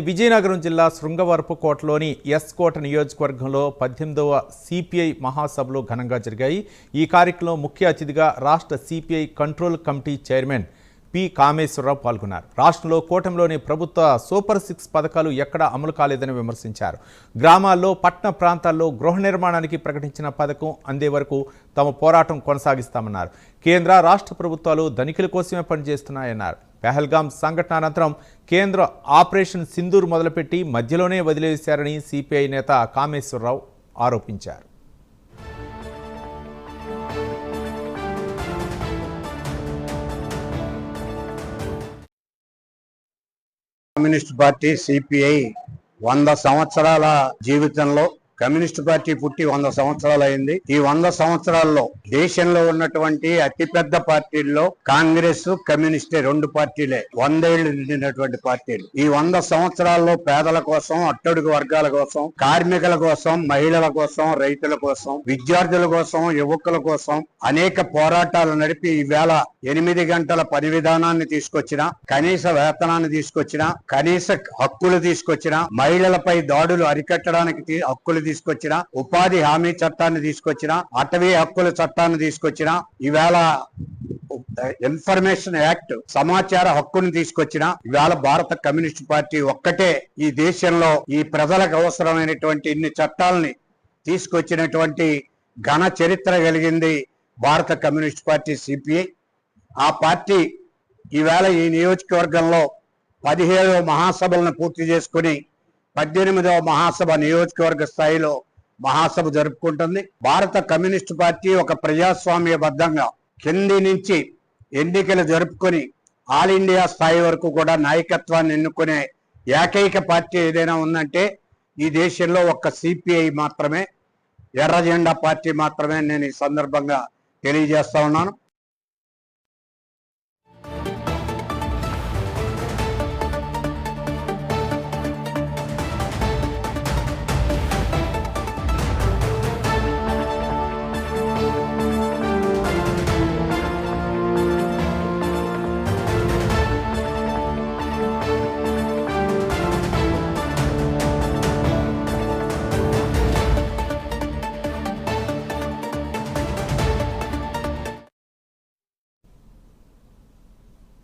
విజయనగరం జిల్లా శృంగవరపుకోటలోని ఎస్ కోట నియోజకవర్గంలో 18వ సిపిఐ మహాసభలు ఘనంగా జరిగాయి. ఈ కార్యక్రమంలో ముఖ్య అతిథిగా రాష్ట్ర CPI control committee chairman P Kameswara Rao పాల్గొన్నారు. రాష్ట్రంలో కూటమిలోని ప్రభుత్వ సూపర్ 6 పథకాలు ఎక్కడా అమలు కాలేదని విమర్శించారు. గ్రామాల్లో, పట్టణ ప్రాంతాల్లో గృహ నిర్మాణానికి ప్రకటించిన పథకం అందే వరకు తమ పోరాటం కొనసాగిస్తామన్నారు. కేంద్ర, రాష్ట్ర ప్రభుత్వాలు ధనికుల కోసమే పనిచేస్తున్నాయన్నారు. పెహల్గాం సంఘటన అనంతరం కేంద్ర ఆపరేషన్ సింధూర్ మొదలుపెట్టి మధ్యలోనే వదిలేశారని సిపిఐ నేత కామేశ్వరరావు ఆరోపించారు. కమ్యూనిస్ట్ పార్టీ సిపిఐ 100 సంవత్సరాల జీవితంలో కమ్యూనిస్ట్ పార్టీ పుట్టి 100 సంవత్సరాలు అయింది. ఈ 100 సంవత్సరాల్లో దేశంలో ఉన్నటువంటి అతిపెద్ద పార్టీల్లో కాంగ్రెస్, కమ్యూనిస్టే 2 పార్టీలే 100 ఏళ్లు నిండినటువంటి పార్టీలు. ఈ 100 సంవత్సరాల్లో పేదల కోసం, అట్టడుగు వర్గాల కోసం, కార్మికుల కోసం, మహిళల కోసం, రైతుల కోసం, విద్యార్థుల కోసం, యువకుల కోసం అనేక పోరాటాలు నడిపి ఈవేళ 8 గంటల పని విధానాన్ని తీసుకొచ్చిన, కనీస వేతనాన్ని తీసుకొచ్చిన, కనీస హక్కులు తీసుకొచ్చిన, మహిళలపై దాడులు అరికట్టడానికి హక్కులు తీసుకొచ్చిన, ఉపాధి హామీ చట్టాన్ని తీసుకొచ్చిన, అటవీ హక్కుల చట్టాన్ని తీసుకొచ్చిన, ఈవేళ ఇన్ఫర్మేషన్ యాక్ట్ సమాచార హక్కును తీసుకొచ్చిన, ఇవాళ భారత కమ్యూనిస్ట్ పార్టీ ఒక్కటే ఈ దేశంలో ఈ ప్రజలకు అవసరమైనటువంటి ఇన్ని చట్టాలని తీసుకొచ్చినటువంటి ఘన చరిత్ర కలిగింది భారత కమ్యూనిస్ట్ పార్టీ సిపిఐ. ఆ పార్టీ ఈవేళ ఈ నియోజకవర్గంలో 17వ మహాసభలను పూర్తి చేసుకుని 18వ మహాసభ నియోజకవర్గ స్థాయిలో మహాసభ జరుపుకుంటుంది. భారత కమ్యూనిస్ట్ పార్టీ ఒక ప్రజాస్వామ్యబద్ధంగా కింది నుంచి ఎన్నికలు జరుపుకొని ఆల్ ఇండియా స్థాయి వరకు కూడా నాయకత్వాన్ని ఎన్నుకునే ఏకైక పార్టీ ఏదైనా ఉందంటే ఈ దేశంలో ఒక్క సిపిఐ మాత్రమే, ఎర్ర జెండా పార్టీ మాత్రమే. నేను ఈ సందర్భంగా తెలియజేస్తా ఉన్నాను.